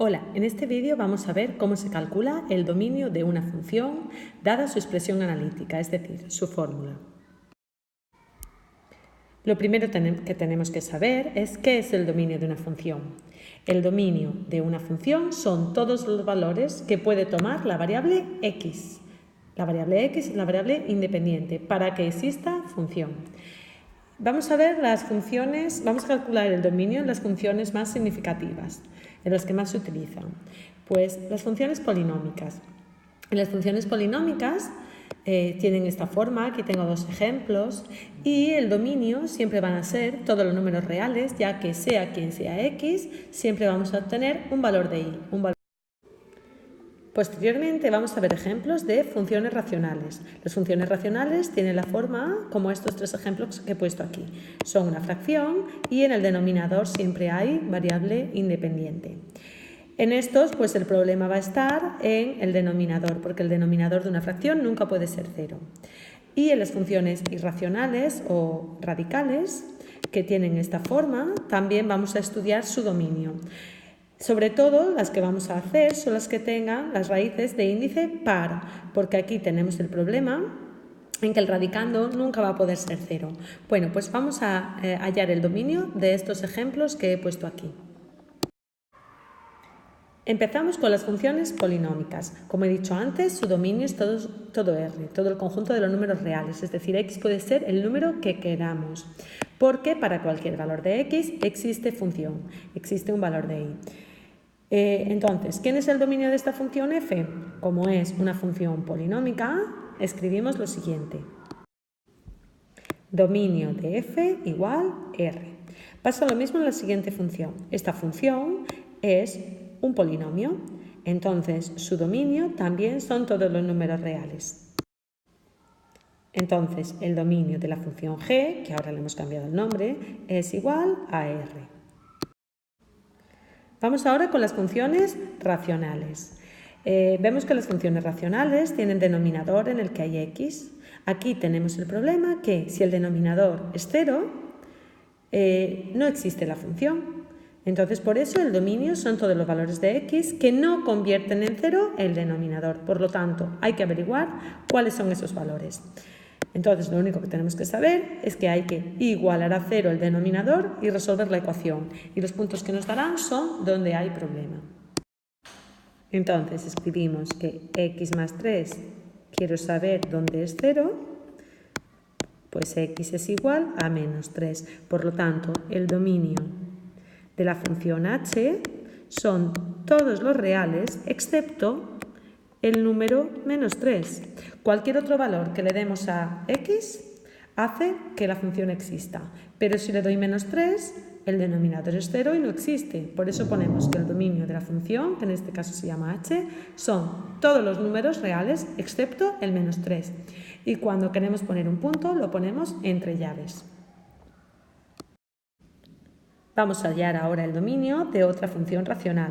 Hola, en este vídeo vamos a ver cómo se calcula el dominio de una función dada su expresión analítica, es decir, su fórmula. Lo primero que tenemos que saber es qué es el dominio de una función. El dominio de una función son todos los valores que puede tomar la variable x. La variable x es la variable independiente para que exista función. Vamos a ver las funciones, vamos a calcular el dominio en las funciones más significativas, en las que más se utilizan. Pues las funciones polinómicas. En las funciones polinómicas tienen esta forma, aquí tengo dos ejemplos, y el dominio siempre van a ser todos los números reales, ya que sea quien sea x, siempre vamos a obtener un valor de y. Posteriormente vamos a ver ejemplos de funciones racionales. Las funciones racionales tienen la forma como estos tres ejemplos que he puesto aquí. Son una fracción y en el denominador siempre hay variable independiente. En estos, pues el problema va a estar en el denominador, porque el denominador de una fracción nunca puede ser 0. Y en las funciones irracionales o radicales, que tienen esta forma, también vamos a estudiar su dominio. Sobre todo, las que vamos a hacer son las que tengan las raíces de índice par, porque aquí tenemos el problema en que el radicando nunca va a poder ser 0. Bueno, pues vamos a hallar el dominio de estos ejemplos que he puesto aquí. Empezamos con las funciones polinómicas. Como he dicho antes, su dominio es todo R, todo el conjunto de los números reales, es decir, x puede ser el número que queramos, porque para cualquier valor de x existe función, existe un valor de y. Entonces, ¿quién es el dominio de esta función f? Como es una función polinómica, escribimos lo siguiente. Dominio de f igual r. Pasa lo mismo en la siguiente función. Esta función es un polinomio, entonces su dominio también son todos los números reales. Entonces, el dominio de la función g, que ahora le hemos cambiado el nombre, es igual a r. Vamos ahora con las funciones racionales. Vemos que las funciones racionales tienen denominador en el que hay x. Aquí tenemos el problema que si el denominador es 0, no existe la función. Entonces, por eso el dominio son todos los valores de x que no convierten en 0 el denominador. Por lo tanto, hay que averiguar cuáles son esos valores. Entonces, lo único que tenemos que saber es que hay que igualar a 0 el denominador y resolver la ecuación. Y los puntos que nos darán son donde hay problema. Entonces, escribimos que x más 3, quiero saber dónde es 0, pues x es igual a menos 3. Por lo tanto, el dominio de la función h son todos los reales excepto el número menos 3. Cualquier otro valor que le demos a x hace que la función exista, pero si le doy menos 3, el denominador es 0 y no existe. Por eso ponemos que el dominio de la función, que en este caso se llama h, son todos los números reales excepto el menos 3. Y cuando queremos poner un punto, lo ponemos entre llaves. Vamos a hallar ahora el dominio de otra función racional,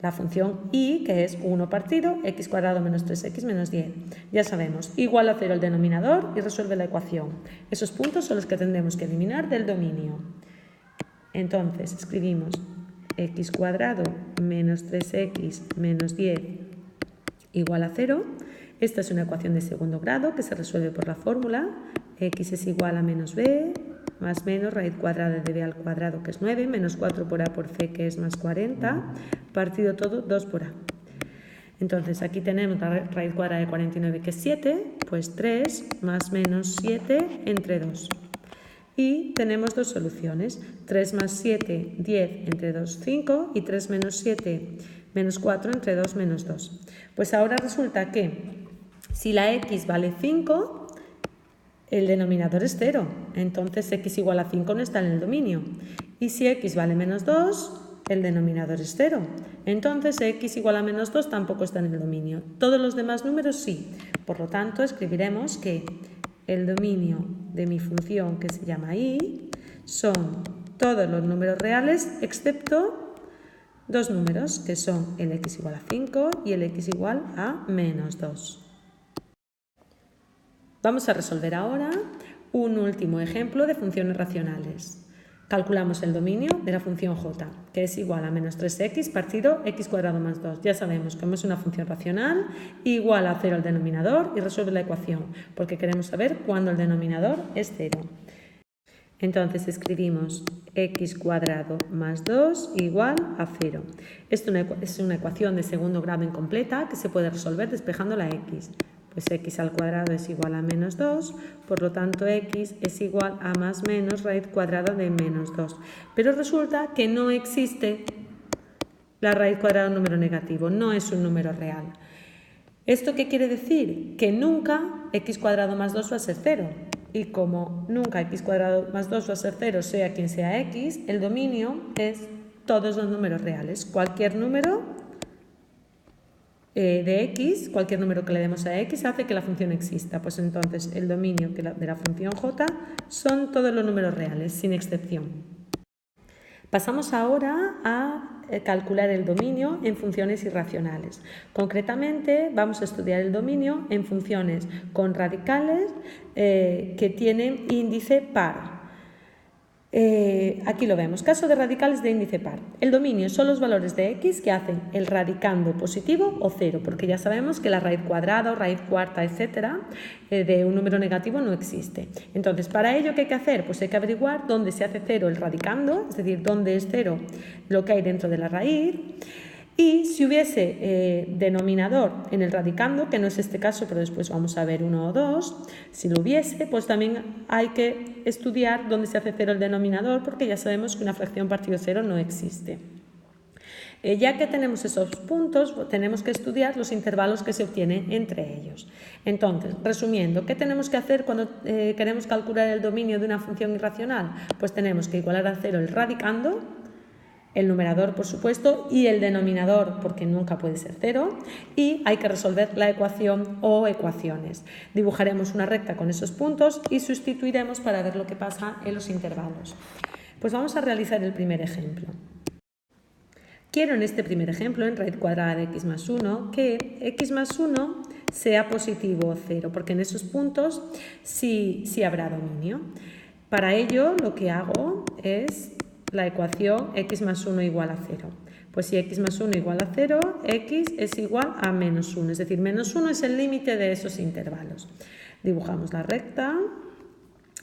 la función y, que es 1 partido x cuadrado menos 3x menos 10. Ya sabemos, igual a 0 el denominador y resuelve la ecuación. Esos puntos son los que tendremos que eliminar del dominio. Entonces, escribimos x cuadrado menos 3x menos 10 igual a 0. Esta es una ecuación de segundo grado que se resuelve por la fórmula x es igual a menos b más menos raíz cuadrada de b al cuadrado, que es 9, menos 4 por a por c, que es más 40, partido todo 2 por a. Entonces, aquí tenemos la raíz cuadrada de 49, que es 7, pues 3 más menos 7 entre 2. Y tenemos dos soluciones, 3 más 7, 10 entre 2, 5, y 3 menos 7, menos 4 entre 2, menos 2. Pues ahora resulta que si la x vale 5, el denominador es 0, entonces x igual a 5 no está en el dominio. Y si x vale menos 2, el denominador es 0. Entonces x igual a menos 2 tampoco está en el dominio. Todos los demás números sí. Por lo tanto, escribiremos que el dominio de mi función, que se llama y, son todos los números reales excepto dos números, que son el x igual a 5 y el x igual a menos 2. Vamos a resolver ahora un último ejemplo de funciones racionales. Calculamos el dominio de la función j, que es igual a menos 3x partido x cuadrado más 2. Ya sabemos que como es una función racional, igual a 0 el denominador y resuelve la ecuación, porque queremos saber cuándo el denominador es 0. Entonces escribimos x cuadrado más 2 igual a 0. Esto es una ecuación de segundo grado incompleta que se puede resolver despejando la x. Pues x al cuadrado es igual a menos 2, por lo tanto x es igual a más menos raíz cuadrada de menos 2. Pero resulta que no existe la raíz cuadrada de un número negativo, no es un número real. ¿Esto qué quiere decir? Que nunca x cuadrado más 2 va a ser 0. Y como nunca x cuadrado más 2 va a ser 0, sea quien sea x, el dominio es todos los números reales. Cualquier número de x, cualquier número que le demos a x hace que la función exista. Pues entonces el dominio de la función j son todos los números reales, sin excepción. Pasamos ahora a calcular el dominio en funciones irracionales. Concretamente vamos a estudiar el dominio en funciones con radicales que tienen índice par. Aquí lo vemos, caso de radicales de índice par. El dominio son los valores de x que hacen el radicando positivo o cero, porque ya sabemos que la raíz cuadrada o raíz cuarta, etcétera, de un número negativo no existe. Entonces, para ello, ¿qué hay que hacer? Pues hay que averiguar dónde se hace cero el radicando, es decir, dónde es cero lo que hay dentro de la raíz. Y si hubiese denominador en el radicando, que no es este caso, pero después vamos a ver 1 o 2, si lo hubiese, pues también hay que estudiar dónde se hace cero el denominador, porque ya sabemos que una fracción partido cero no existe. Ya que tenemos esos puntos, tenemos que estudiar los intervalos que se obtienen entre ellos. Entonces, resumiendo, ¿qué tenemos que hacer cuando queremos calcular el dominio de una función irracional? Pues tenemos que igualar a cero el radicando, el numerador, por supuesto, y el denominador, porque nunca puede ser cero, y hay que resolver la ecuación o ecuaciones. Dibujaremos una recta con esos puntos y sustituiremos para ver lo que pasa en los intervalos. Pues vamos a realizar el primer ejemplo. Quiero en este primer ejemplo, en raíz cuadrada de x más 1, que x más 1 sea positivo o 0, porque en esos puntos sí habrá dominio. Para ello, lo que hago es la ecuación x más 1 igual a 0. Pues si x más 1 igual a 0, x es igual a menos 1. Es decir, menos 1 es el límite de esos intervalos. Dibujamos la recta,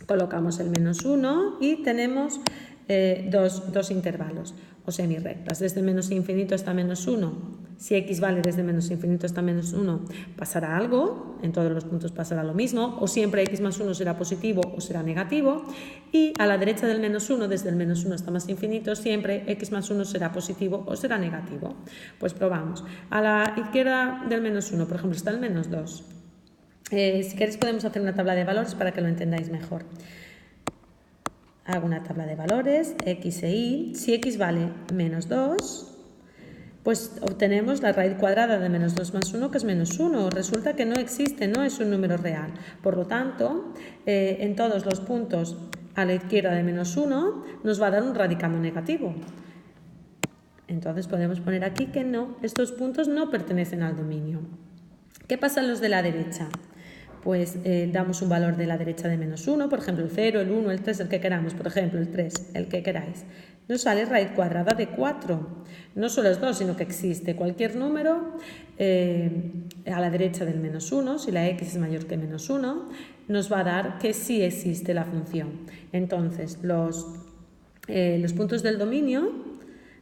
colocamos el menos 1 y tenemos dos intervalos o semirrectas. Desde menos infinito hasta menos 1. Si x vale desde menos infinito hasta menos 1, pasará algo, en todos los puntos pasará lo mismo, o siempre x más 1 será positivo o será negativo, y a la derecha del menos 1, desde el menos 1 hasta más infinito, siempre x más 1 será positivo o será negativo. Pues probamos. A la izquierda del menos 1, por ejemplo, está el menos 2. Si queréis podemos hacer una tabla de valores para que lo entendáis mejor. Hago una tabla de valores, x e y. Si x vale menos 2, pues obtenemos la raíz cuadrada de menos 2 más 1, que es menos 1. Resulta que no existe, no es un número real. Por lo tanto, en todos los puntos a la izquierda de menos 1 nos va a dar un radicando negativo. Entonces podemos poner aquí que no, estos puntos no pertenecen al dominio. ¿Qué pasa en los de la derecha? Pues damos un valor de la derecha de menos 1, por ejemplo el 0, el 1, el 3, el que queramos, por ejemplo el 3, el que queráis. Nos sale raíz cuadrada de 4. No solo es 2, sino que existe cualquier número a la derecha del menos 1, si la x es mayor que menos 1, nos va a dar que sí existe la función. Entonces los puntos del dominio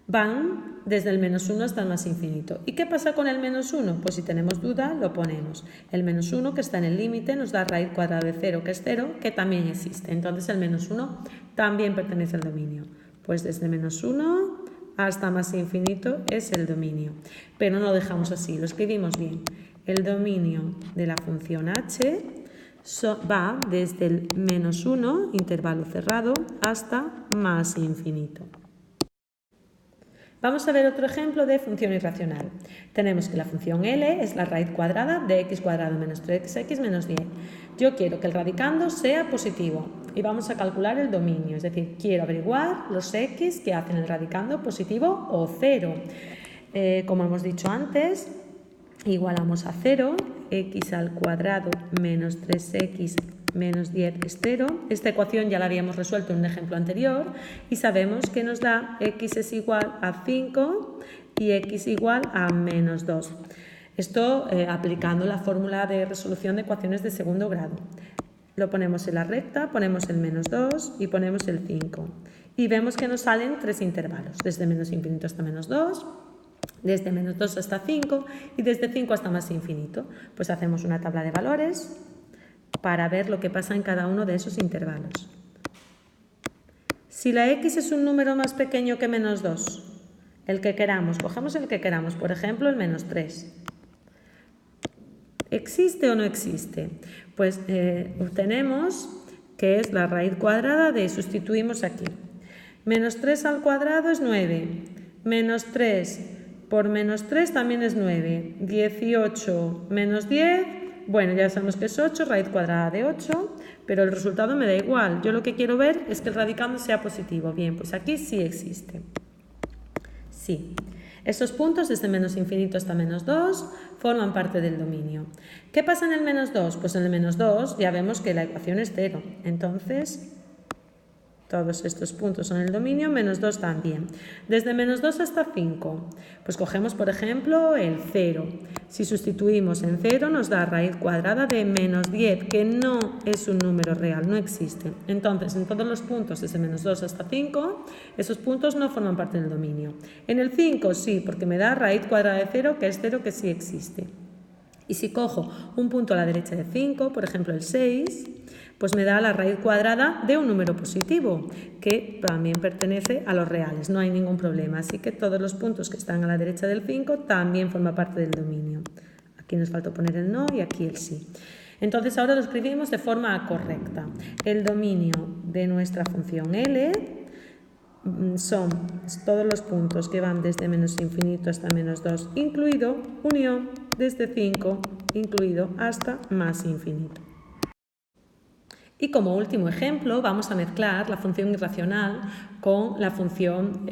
van desde el menos 1 hasta el más infinito. ¿Y qué pasa con el menos 1? Pues si tenemos duda, lo ponemos. El menos 1 que está en el límite nos da raíz cuadrada de 0, que es 0, que también existe. Entonces el menos 1 también pertenece al dominio. Pues desde menos 1 hasta más infinito es el dominio. Pero no lo dejamos así, lo escribimos bien. El dominio de la función h va desde el menos 1, intervalo cerrado, hasta más infinito. Vamos a ver otro ejemplo de función irracional. Tenemos que la función L es la raíz cuadrada de x cuadrado menos 3x menos 10. Yo quiero que el radicando sea positivo y vamos a calcular el dominio, es decir, quiero averiguar los x que hacen el radicando positivo o 0. Como hemos dicho antes, igualamos a 0, x al cuadrado menos 3x menos 10 es 0. Esta ecuación ya la habíamos resuelto en un ejemplo anterior y sabemos que nos da x es igual a 5 y x igual a menos 2. Esto aplicando la fórmula de resolución de ecuaciones de segundo grado. Lo ponemos en la recta, ponemos el menos 2 y ponemos el 5. Y vemos que nos salen tres intervalos, desde menos infinito hasta menos 2, desde menos 2 hasta 5 y desde 5 hasta más infinito. Pues hacemos una tabla de valores para ver lo que pasa en cada uno de esos intervalos. Si la x es un número más pequeño que menos 2, el que queramos, cogemos el que queramos, por ejemplo el menos 3. ¿Existe o no existe? Pues obtenemos que es la raíz cuadrada de, sustituimos aquí. Menos 3 al cuadrado es 9. Menos 3 por menos 3 también es 9. 18 menos 10, bueno, ya sabemos que es 8, raíz cuadrada de 8, pero el resultado me da igual. Yo lo que quiero ver es que el radicando sea positivo. Bien, pues aquí sí existe. Sí. Estos puntos, desde menos infinito hasta menos 2, forman parte del dominio. ¿Qué pasa en el menos 2? Pues en el menos 2 ya vemos que la ecuación es 0. Entonces, todos estos puntos son el dominio, menos 2 también. Desde menos 2 hasta 5, pues cogemos, por ejemplo, el 0. Si sustituimos en 0 nos da raíz cuadrada de menos 10, que no es un número real, no existe. Entonces, en todos los puntos, desde menos 2 hasta 5, esos puntos no forman parte del dominio. En el 5 sí, porque me da raíz cuadrada de 0, que es 0, que sí existe. Y si cojo un punto a la derecha de 5, por ejemplo el 6, pues me da la raíz cuadrada de un número positivo, que también pertenece a los reales, no hay ningún problema. Así que todos los puntos que están a la derecha del 5 también forman parte del dominio. Aquí nos falta poner el no y aquí el sí. Entonces ahora lo escribimos de forma correcta. El dominio de nuestra función L son todos los puntos que van desde menos infinito hasta menos 2, incluido unión desde 5, incluido hasta más infinito. Y como último ejemplo vamos a mezclar la función irracional con la función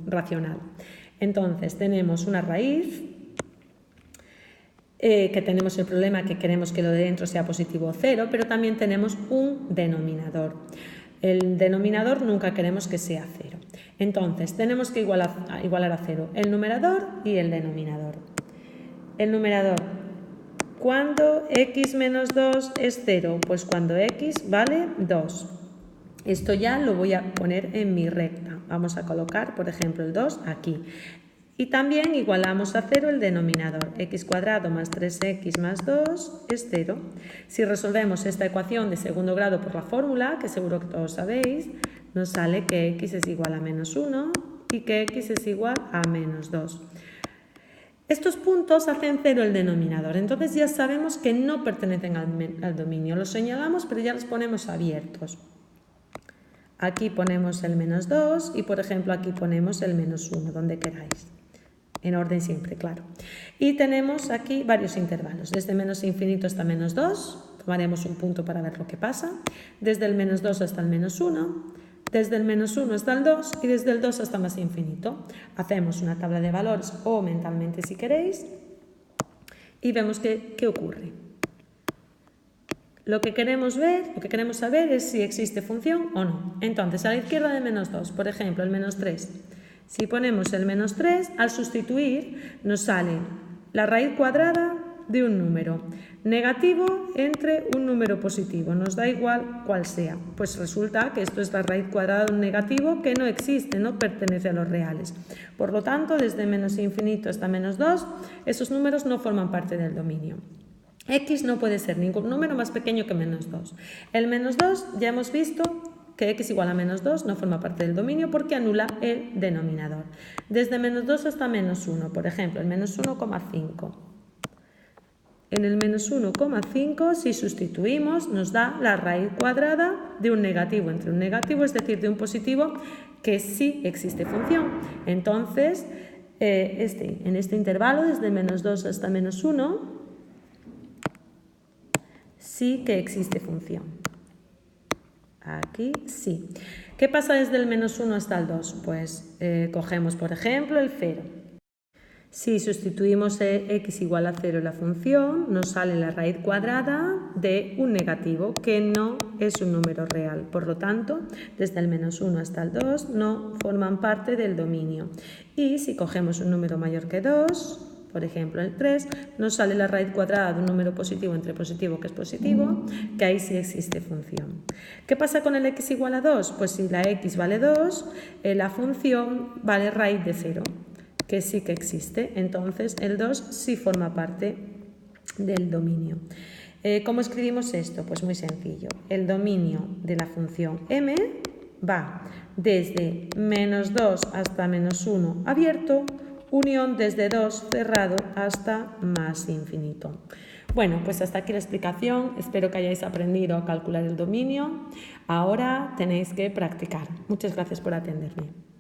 racional. Entonces tenemos una raíz que tenemos el problema que queremos que lo de dentro sea positivo o 0, pero también tenemos un denominador. El denominador nunca queremos que sea 0. Entonces tenemos que igualar a 0 el numerador y el denominador. El numerador, ¿cuándo x menos 2 es 0? Pues cuando x vale 2. Esto ya lo voy a poner en mi recta. Vamos a colocar, por ejemplo, el 2 aquí. Y también igualamos a 0 el denominador. X cuadrado más 3x más 2 es 0. Si resolvemos esta ecuación de segundo grado por la fórmula, que seguro que todos sabéis, nos sale que x es igual a menos 1 y que x es igual a menos 2. Estos puntos hacen 0 el denominador, entonces ya sabemos que no pertenecen al dominio. Los señalamos, pero ya los ponemos abiertos. Aquí ponemos el menos 2 y, por ejemplo, aquí ponemos el menos 1, donde queráis. En orden siempre, claro. Y tenemos aquí varios intervalos. Desde menos infinito hasta menos 2, tomaremos un punto para ver lo que pasa. Desde el menos 2 hasta el menos 1. Desde el menos 1 hasta el 2 y desde el 2 hasta más infinito. Hacemos una tabla de valores o mentalmente si queréis y vemos qué ocurre. Lo que queremos ver, lo que queremos saber es si existe función o no. Entonces, a la izquierda de menos 2, por ejemplo, el menos 3. Si ponemos el menos 3, al sustituir nos sale la raíz cuadrada de un número negativo entre un número positivo, nos da igual cuál sea. Pues resulta que esto es la raíz cuadrada de un negativo que no existe, no pertenece a los reales. Por lo tanto, desde menos infinito hasta menos 2, esos números no forman parte del dominio. X no puede ser ningún número más pequeño que menos 2. El menos 2 ya hemos visto que x igual a menos 2 no forma parte del dominio porque anula el denominador. Desde menos 2 hasta menos 1, por ejemplo, el menos 1,5. En el menos 1,5, si sustituimos, nos da la raíz cuadrada de un negativo entre un negativo, es decir, de un positivo que sí existe función. Entonces, en este intervalo, desde menos 2 hasta menos 1, sí que existe función. Aquí sí. ¿Qué pasa desde el menos 1 hasta el 2? Pues cogemos, por ejemplo, el 0. Si sustituimos x igual a 0 en la función, nos sale la raíz cuadrada de un negativo, que no es un número real. Por lo tanto, desde el -1 hasta el 2 no forman parte del dominio. Y si cogemos un número mayor que 2, por ejemplo el 3, nos sale la raíz cuadrada de un número positivo entre positivo, que es positivo, que ahí sí existe función. ¿Qué pasa con el x igual a 2? Pues si la x vale 2, la función vale raíz de 0. Que sí que existe, entonces el 2 sí forma parte del dominio. ¿Cómo escribimos esto? Pues muy sencillo. El dominio de la función m va desde -2 hasta -1 abierto, unión desde 2 cerrado hasta más infinito. Bueno, pues hasta aquí la explicación. Espero que hayáis aprendido a calcular el dominio. Ahora tenéis que practicar. Muchas gracias por atenderme.